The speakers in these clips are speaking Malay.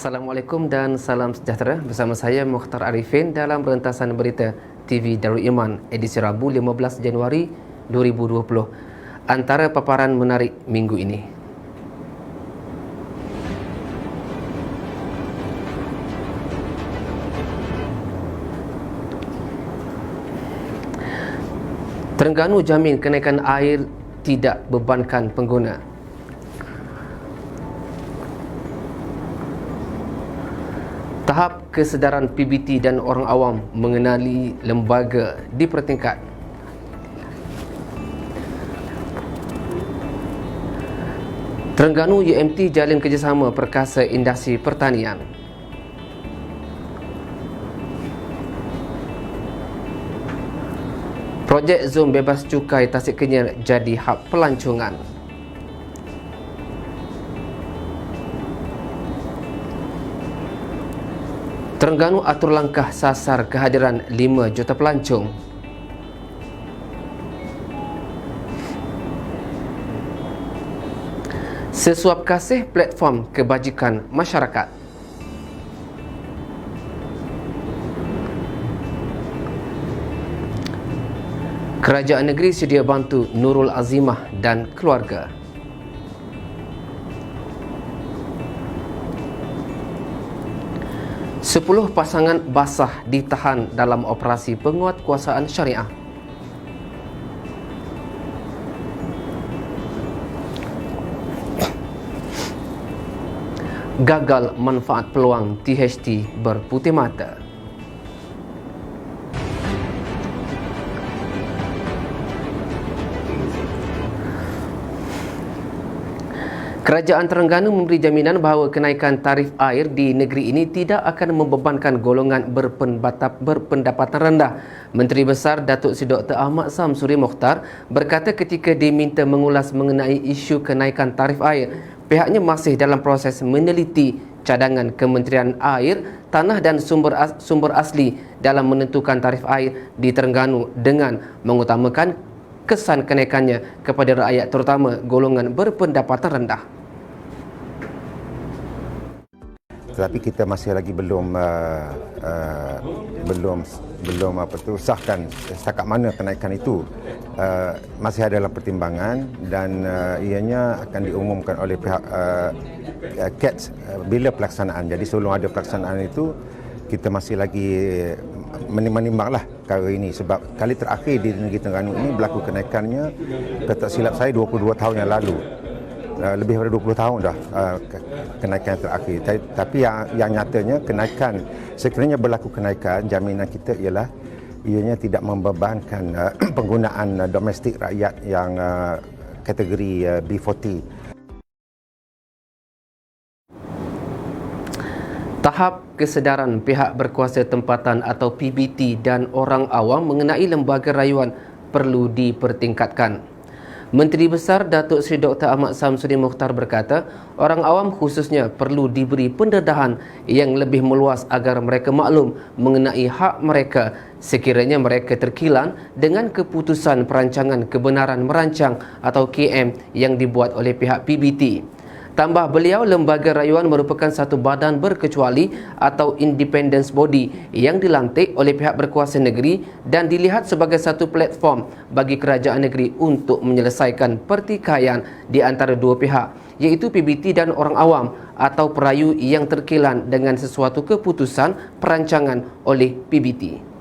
Assalamualaikum dan salam sejahtera. Bersama saya Mukhtar Arifin dalam rentasan berita TV Darul Iman edisi Rabu 15 Januari 2020. Antara paparan menarik minggu ini. Terengganu jamin kenaikan air tidak bebankan pengguna. Tahap kesedaran PBT dan orang awam mengenali lembaga dipertingkat. Terengganu UMT jalin kerjasama perkasa industri pertanian. Projek Zon Bebas Cukai Tasik Kenyir jadi hub pelancongan. Terengganu atur langkah sasar kehadiran 5 juta pelancong. Sesuap kasih platform kebajikan masyarakat. Kerajaan negeri sedia bantu Nurul Azimah dan keluarga. Sepuluh pasangan basah ditahan dalam operasi penguatkuasaan syariah. Gagal manfaat peluang THT berputih mata. Kerajaan Terengganu memberi jaminan bahawa kenaikan tarif air di negeri ini tidak akan membebankan golongan berpendapatan rendah. Menteri Besar Datuk Seri Dr. Ahmad Samsuri Mokhtar berkata ketika diminta mengulas mengenai isu kenaikan tarif air, pihaknya masih dalam proses meneliti cadangan Kementerian Air, Tanah dan Sumber Asli dalam menentukan tarif air di Terengganu dengan mengutamakan kesan kenaikannya kepada rakyat terutama golongan berpendapatan rendah. Tetapi kita masih lagi belum sahkan setakat mana kenaikan itu. Masih ada dalam pertimbangan dan ianya akan diumumkan oleh pihak CATS bila pelaksanaan. Jadi sebelum ada pelaksanaan itu kita masih lagi menimbanglah perkara ini sebab kali terakhir di negeri Terengganu ini berlaku kenaikannya, kalau tak silap saya 22 tahun yang lalu. Lebih daripada 20 tahun dah kenaikan terakhir. Tapi yang nyatanya kenaikan, sekiranya berlaku kenaikan, jaminan kita ialah ianya tidak membebankan penggunaan domestik rakyat yang kategori B40. Tahap kesedaran pihak berkuasa tempatan atau PBT dan orang awam mengenai lembaga rayuan perlu dipertingkatkan. Menteri Besar Datuk Seri Dr. Ahmad Samsuri Mokhtar berkata, orang awam khususnya perlu diberi pendedahan yang lebih meluas agar mereka maklum mengenai hak mereka sekiranya mereka terkilan dengan keputusan perancangan kebenaran merancang atau KM yang dibuat oleh pihak PBT. Tambah beliau, lembaga rayuan merupakan satu badan berkecuali atau independence body yang dilantik oleh pihak berkuasa negeri dan dilihat sebagai satu platform bagi kerajaan negeri untuk menyelesaikan pertikaian di antara dua pihak, iaitu PBT dan orang awam atau perayu yang terkilan dengan sesuatu keputusan perancangan oleh PBT.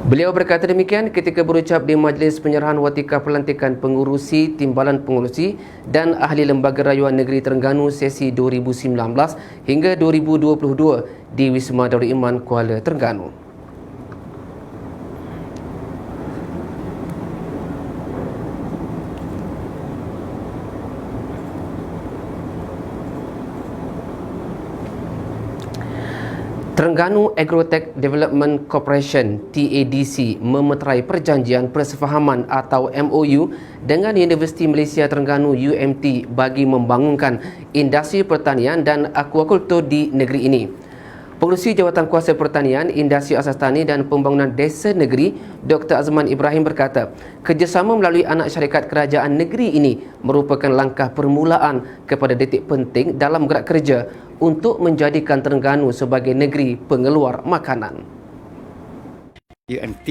Beliau berkata demikian ketika berucap di Majlis Penyerahan Watika Pelantikan Pengurusi, Timbalan Pengurusi dan Ahli Lembaga Rayuan Negeri Terengganu sesi 2019 hingga 2022 di Wisma Darul Iman, Kuala Terengganu. Terengganu Agrotech Development Corporation TADC memeterai perjanjian persefahaman atau MOU dengan Universiti Malaysia Terengganu UMT bagi membangunkan industri pertanian dan akuakultur di negeri ini. Pengerusi Jawatankuasa Pertanian, Industri Asas Tani dan Pembangunan Desa Negeri, Dr. Azman Ibrahim berkata, kerjasama melalui anak syarikat kerajaan negeri ini merupakan langkah permulaan kepada detik penting dalam gerak kerja untuk menjadikan Terengganu sebagai negeri pengeluar makanan. UMT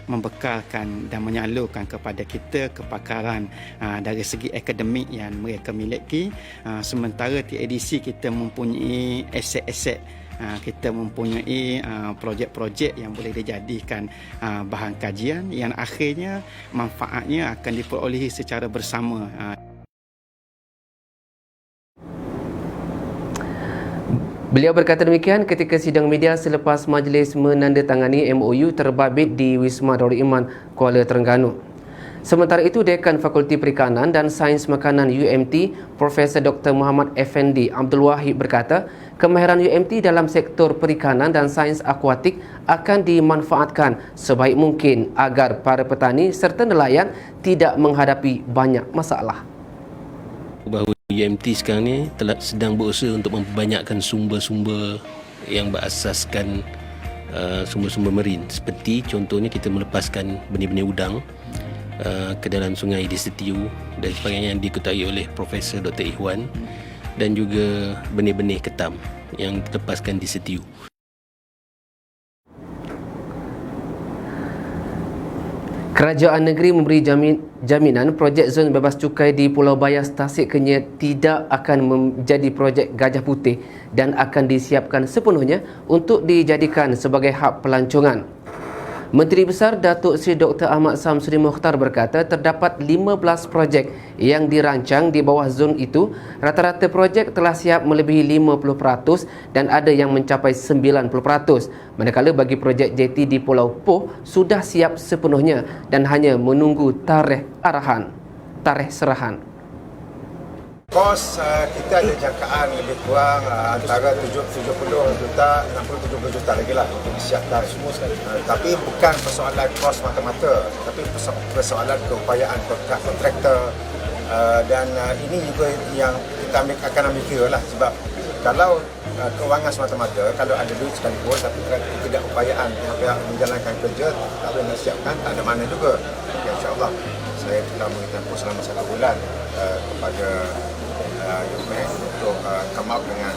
membekalkan dan menyalurkan kepada kita kepakaran dari segi akademik yang mereka miliki, sementara TADC kita mempunyai aset-aset, kita mempunyai projek-projek yang boleh dijadikan bahan kajian yang akhirnya manfaatnya akan diperolehi secara bersama. Beliau berkata demikian ketika sidang media selepas majlis menandatangani MOU terbabit di Wisma Darul Iman, Kuala Terengganu. Sementara itu, Dekan Fakulti Perikanan dan Sains Makanan UMT, Profesor Dr. Muhammad Effendi Abdul Wahid berkata, kemahiran UMT dalam sektor perikanan dan sains akuatik akan dimanfaatkan sebaik mungkin agar para petani serta nelayan tidak menghadapi banyak masalah. Bahawa UMT sekarang ni sedang berusaha untuk memperbanyakkan sumber-sumber yang berasaskan sumber-sumber marin, seperti contohnya kita melepaskan benih-benih udang ke dalam sungai di Setiu dan sebagainya yang diketahui oleh Profesor Dr. Ihwan, dan juga benih-benih ketam yang dilepaskan di Setiu. Kerajaan negeri memberi jaminan projek zon bebas cukai di Pulau Bayas, Tasik Kenyir tidak akan menjadi projek Gajah Putih dan akan disiapkan sepenuhnya untuk dijadikan sebagai hub pelancongan. Menteri Besar Datuk Seri Dr. Ahmad Samsudin Mokhtar berkata terdapat 15 projek yang dirancang di bawah zon itu. Rata-rata projek telah siap melebihi 50% dan ada yang mencapai 90%. Manakala bagi projek jeti di Pulau Poh sudah siap sepenuhnya dan hanya menunggu tarikh serahan. Kos kita ada jangkaan lebih kurang antara 70 juta, 60-70 juta lagi lah untuk disiapkan. Tapi bukan persoalan kos mata-mata, tapi persoalan keupayaan kontraktor, dan ini juga yang kita akan ambil kira lah, sebab kalau kewangan semata-mata, kalau ada duit sekalipun tapi tidak upayaan pihak menjalankan kerja, tak boleh nak siapkan, tak ada mana juga. InsyaAllah saya telah mengirimkan selama 1 bulan kepada UMT untuk come out dengan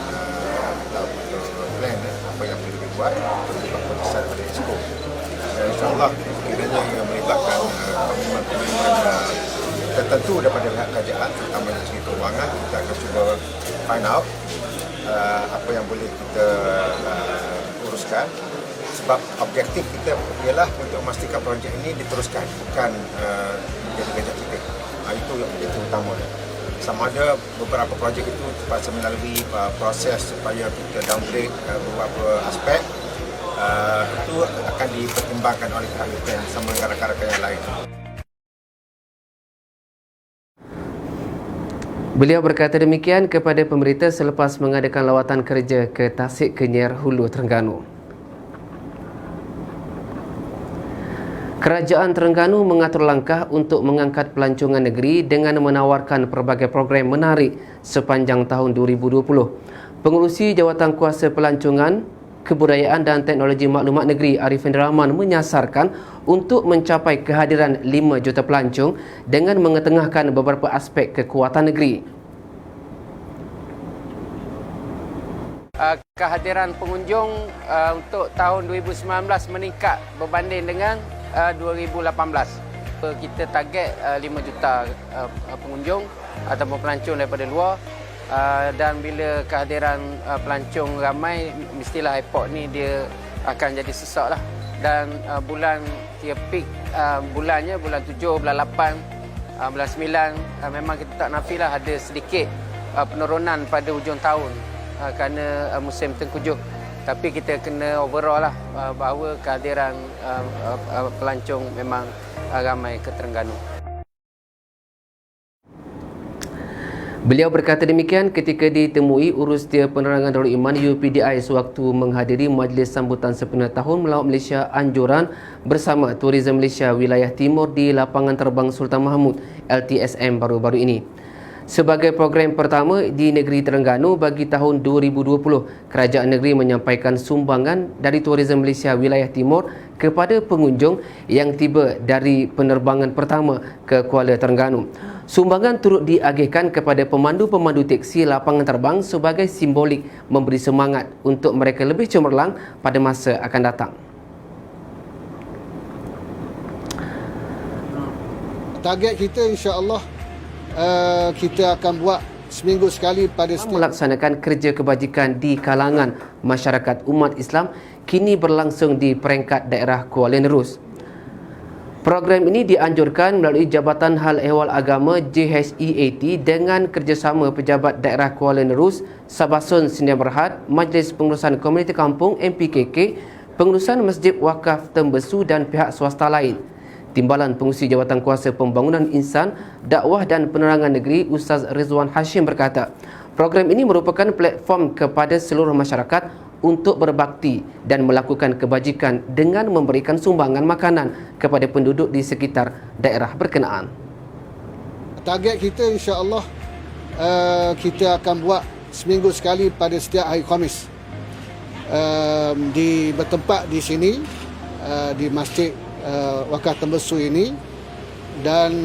plan apa yang perlu dibuat untuk keputusan pada Exco. Dan insyaAllah kiranya yang melibatkan komitmen tertentu daripada pihak kerajaan, terutama dari segi kewangan, kita akan cuba find out apa yang boleh kita uruskan, sebab objektif kita ialah untuk memastikan projek ini diteruskan, bukan menjadi Gajah Putih. Itu yang objektif utama. Sama ada beberapa projek itu terpaksa melalui proses supaya kita downgrade beberapa aspek, itu akan dipertimbangkan oleh pihak UPN sama dengan rakan-rakan yang lain. Beliau berkata demikian kepada pemberita selepas mengadakan lawatan kerja ke Tasik Kenyir, Hulu Terengganu. Kerajaan Terengganu mengatur langkah untuk mengangkat pelancongan negeri dengan menawarkan pelbagai program menarik sepanjang tahun 2020. Pengerusi Jawatankuasa Pelancongan, Kebudayaan dan Teknologi Maklumat Negeri Arifin Rahman menyasarkan untuk mencapai kehadiran 5 juta pelancong dengan mengetengahkan beberapa aspek kekuatan negeri. Kehadiran pengunjung untuk tahun 2019 meningkat berbanding dengan 2018. Kita target 5 juta pengunjung ataupun pelancong daripada luar, dan bila kehadiran pelancong ramai, mestilah airport ni dia akan jadi sesak lah. Dan bulan dia peak bulannya bulan 7, bulan 8, bulan 9, memang kita tak nafilah ada sedikit penurunan pada hujung tahun kerana musim tengkujuh. Tapi kita kena overall lah bahawa kehadiran pelancong memang ramai ke Terengganu. Beliau berkata demikian ketika ditemui Urustia Penerangan Darul Iman UPDI sewaktu menghadiri majlis sambutan sepenuh tahun melawat Malaysia anjuran bersama Tourism Malaysia Wilayah Timur di Lapangan Terbang Sultan Mahmud LTSM baru-baru ini. Sebagai program pertama di negeri Terengganu bagi tahun 2020, kerajaan negeri menyampaikan sumbangan dari Tourism Malaysia Wilayah Timur kepada pengunjung yang tiba dari penerbangan pertama ke Kuala Terengganu. Sumbangan turut diagihkan kepada pemandu-pemandu teksi lapangan terbang sebagai simbolik memberi semangat untuk mereka lebih cemerlang pada masa akan datang. Target kita insya-Allah kita akan buat seminggu sekali pada melaksanakan kerja kebajikan di kalangan masyarakat umat Islam kini berlangsung di peringkat daerah Kuala Nerus. Program ini dianjurkan melalui Jabatan Hal Ehwal Agama JHEAT dengan kerjasama Pejabat Daerah Kuala Nerus, Sabasun Sdn Bhd, Majlis Pengurusan Komuniti Kampung MPKK, Pengurusan Masjid Wakaf Tembesu dan pihak swasta lain. Timbalan Pengurusi Jawatan Kuasa Pembangunan Insan, Dakwah dan Penerangan Negeri Ustaz Rizwan Hashim berkata, program ini merupakan platform kepada seluruh masyarakat untuk berbakti dan melakukan kebajikan dengan memberikan sumbangan makanan kepada penduduk di sekitar daerah berkenaan. Target kita insya-Allah kita akan buat seminggu sekali pada setiap hari Khamis. Bertempat di sini di Masjid Wakaf Tembesu ini, dan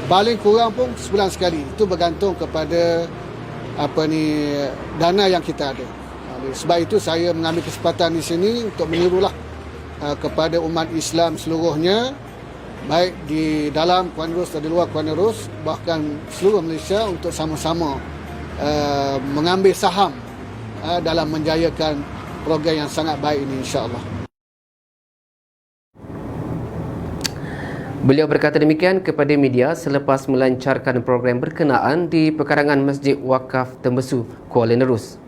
paling kurang pun sebulan sekali. Itu bergantung kepada dana yang kita ada. Sebab itu saya mengambil kesempatan di sini untuk menyerulah kepada umat Islam seluruhnya, baik di dalam Kuala Nerus dan di luar Kuala Nerus, bahkan seluruh Malaysia, untuk sama-sama mengambil saham dalam menjayakan program yang sangat baik ini insya-Allah. Beliau berkata demikian kepada media selepas melancarkan program berkenaan di pekarangan Masjid Wakaf Tembesu, Kuala Nerus.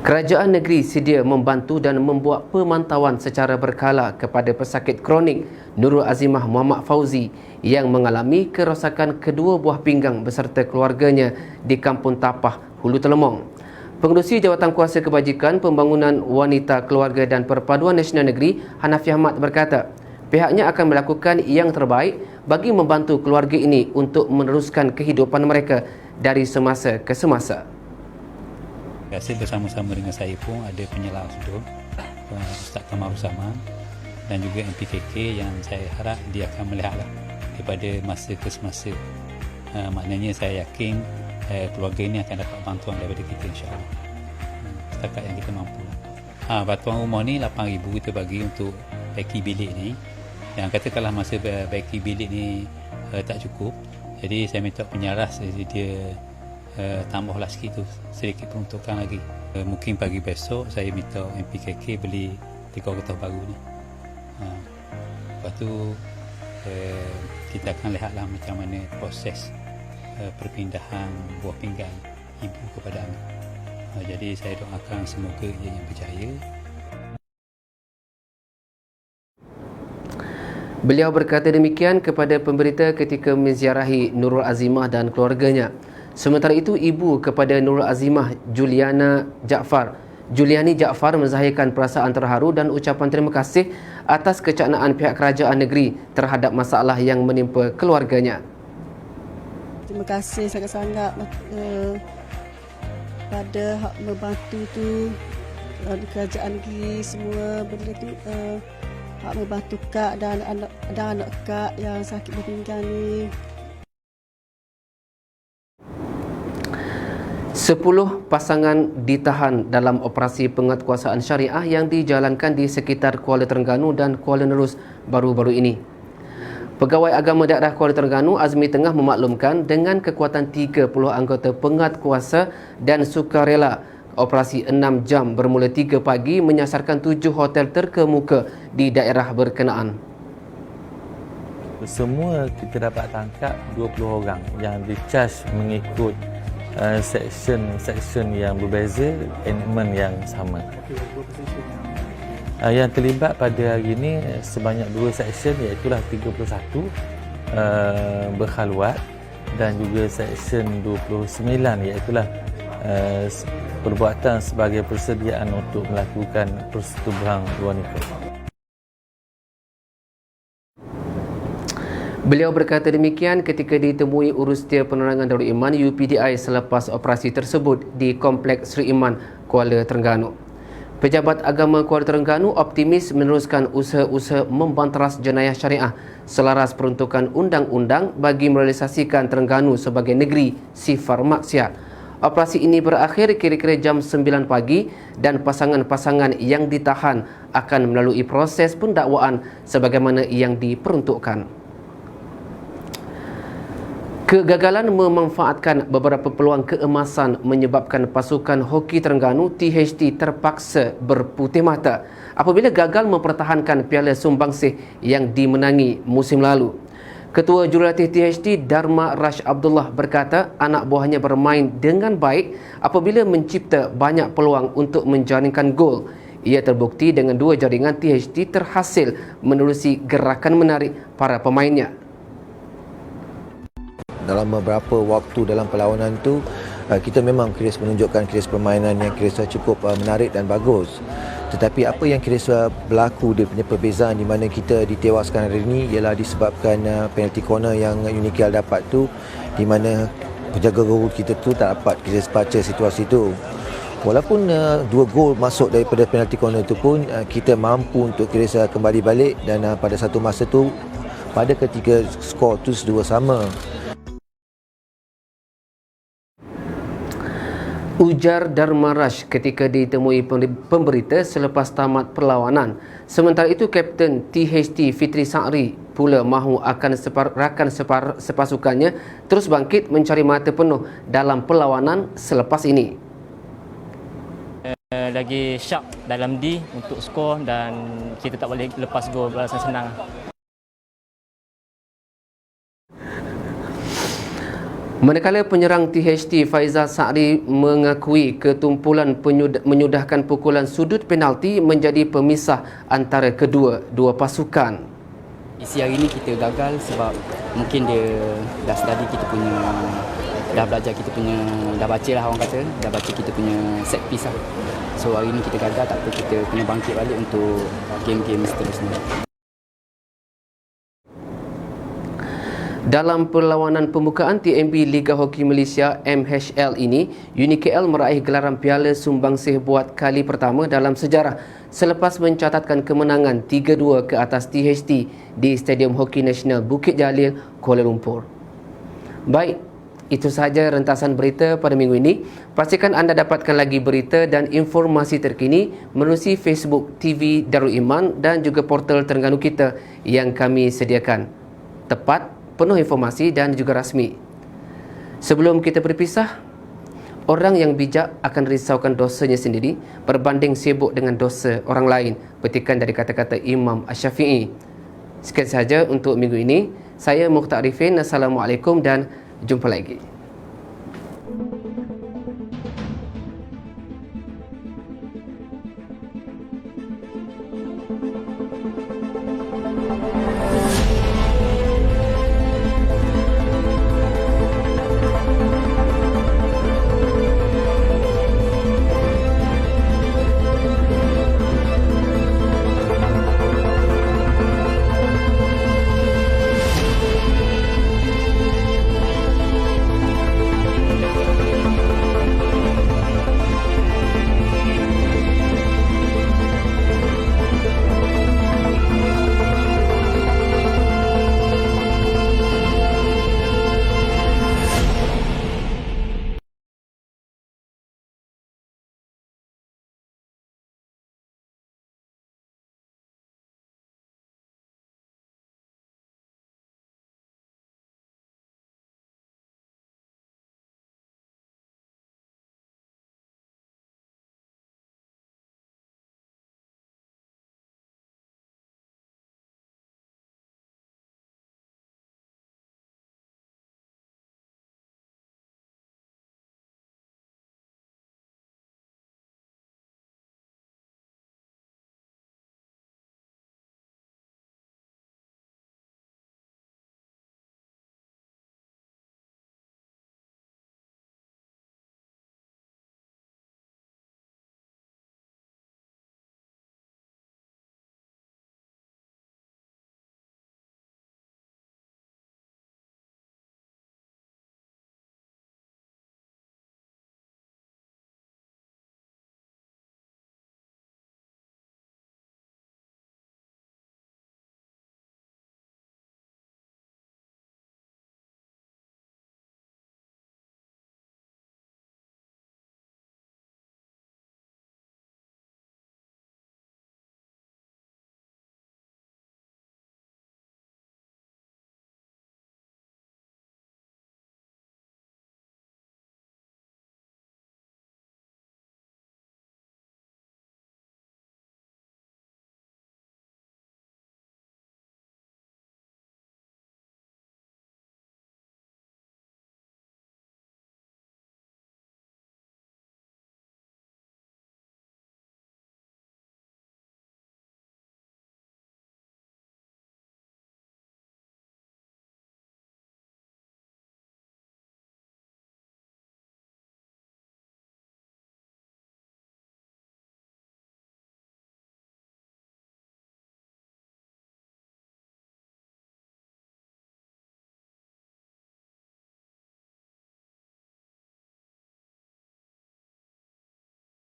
Kerajaan negeri sedia membantu dan membuat pemantauan secara berkala kepada pesakit kronik Nurul Azimah Muhammad Fauzi yang mengalami kerosakan kedua buah pinggang beserta keluarganya di Kampung Tapah, Hulu Telemong. Pengerusi Jawatan Kuasa Kebajikan Pembangunan Wanita, Keluarga dan Perpaduan Nasional Negeri Hanafi Ahmad berkata, pihaknya akan melakukan yang terbaik bagi membantu keluarga ini untuk meneruskan kehidupan mereka dari semasa ke semasa. Saya bersama-sama dengan saya pun ada penyelam sudah Ustaz Kamal Usama dan juga MPKK yang saya harap dia akan melihatlah daripada masa ke semasa. Maknanya saya yakin keluarga ini akan dapat bantuan daripada kita insya-Allah. Setakat yang kita mampu. Bantuan rumah ni 8,000 kita bagi untuk baiki bilik ni. Dan katakanlah masa baiki bilik ni tak cukup, jadi saya minta penyaras dia tambahlah sikit tu, sedikit peruntukan lagi. Mungkin pagi besok saya minta MPKK beli 3 kereta baru ni. Lepas tu kita akan lihatlah macam mana proses perpindahan buah pinggang ibu kepada anak. Jadi saya doakan semoga ia yang berjaya. Beliau berkata demikian kepada pemberita ketika menziarahi Nurul Azimah dan keluarganya. Sementara itu, ibu kepada Nurul Azimah, Juliani Jaafar menzahirkan perasaan terharu dan ucapan terima kasih atas kecaknaan pihak kerajaan negeri terhadap masalah yang menimpa keluarganya. Terima kasih sangat-sangat pada hak membantu tu kerajaan negeri semua benda tu, hak membantu kak dan anak kak yang sakit berpinggang ni. 10 pasangan ditahan dalam operasi penguatkuasaan syariah yang dijalankan di sekitar Kuala Terengganu dan Kuala Nerus baru-baru ini. Pegawai Agama Daerah Kuala Terengganu Azmi Tengah memaklumkan dengan kekuatan 30 anggota penguatkuasa dan sukarela, operasi 6 jam bermula 3 pagi menyasarkan 7 hotel terkemuka di daerah berkenaan. Semua kita dapat tangkap 20 orang yang di-charge mengikut section yang berbeza, enactment yang sama. Yang terlibat pada hari ini sebanyak 2 section, iaitu 31 berkhalwat, dan juga Seksyen 29 iaitulah perbuatan sebagai persediaan untuk melakukan persetubuhan luar nikah. Beliau berkata demikian ketika ditemui Urustia Penerangan Darul Iman UPDI selepas operasi tersebut di Kompleks Sri Iman, Kuala Terengganu. Pejabat Agama Kuala Terengganu optimis meneruskan usaha-usaha membanteras jenayah syariah selaras peruntukan undang-undang bagi merealisasikan Terengganu sebagai negeri sifar maksiat. Operasi ini berakhir kira-kira jam 9 pagi dan pasangan-pasangan yang ditahan akan melalui proses pendakwaan sebagaimana yang diperuntukkan. Kegagalan memanfaatkan beberapa peluang keemasan menyebabkan pasukan hoki Terengganu THT terpaksa berputih mata apabila gagal mempertahankan piala sumbangsih yang dimenangi musim lalu. Ketua Jurulatih THT Dharma Rash Abdullah berkata anak buahnya bermain dengan baik apabila mencipta banyak peluang untuk menjaringkan gol. Ia terbukti dengan 2 jaringan THT terhasil menerusi gerakan menarik para pemainnya. Dalam beberapa waktu dalam perlawanan tu kita memang kira menunjukkan kira permainan yang kira cukup menarik dan bagus. Tetapi apa yang kira berlaku dia punya perbezaan di mana kita ditewaskan hari ini ialah disebabkan penalty corner yang Unikel dapat tu, di mana penjaga gol kita tu tak dapat kira baca situasi tu. Walaupun 2 gol masuk daripada penalty corner tu pun kita mampu untuk kira kembali balik dan pada satu masa tu pada ketika skor tu 2 sama. Ujar Dharma Rash ketika ditemui pemberita selepas tamat perlawanan. Sementara itu, Kapten THT Fitri Sa'ri pula mahu akan sepasukannya terus bangkit mencari mata penuh dalam perlawanan selepas ini. Lagi sharp dalam D untuk skor dan kita tak boleh lepas gol balasan senang. Manakala penyerang THT Faizal Sa'ri mengakui ketumpulan menyudahkan pukulan sudut penalti menjadi pemisah antara dua pasukan. Isi hari ini kita gagal sebab mungkin dia dah study kita punya, dah belajar kita punya, dah baca lah orang kata, dah baca kita punya set piece lah. So hari ini kita gagal, tak apa, kita kena bangkit balik untuk game-game seterusnya. Dalam perlawanan pembukaan TMB Liga Hoki Malaysia MHL ini, UniKL meraih gelaran Piala Sumbangsih buat kali pertama dalam sejarah selepas mencatatkan kemenangan 3-2 ke atas THT di Stadium Hoki Nasional Bukit Jalil, Kuala Lumpur. Baik, itu sahaja rentasan berita pada minggu ini. Pastikan anda dapatkan lagi berita dan informasi terkini menerusi Facebook TV Darul Iman dan juga portal Terengganu kita yang kami sediakan. Tepat, penuh informasi dan juga rasmi. Sebelum kita berpisah, orang yang bijak akan risaukan dosanya sendiri berbanding sibuk dengan dosa orang lain, petikan dari kata-kata Imam Asy-Syafi'i. Sekian sahaja untuk minggu ini. Saya Mukhtar Arifin. Assalamualaikum dan jumpa lagi.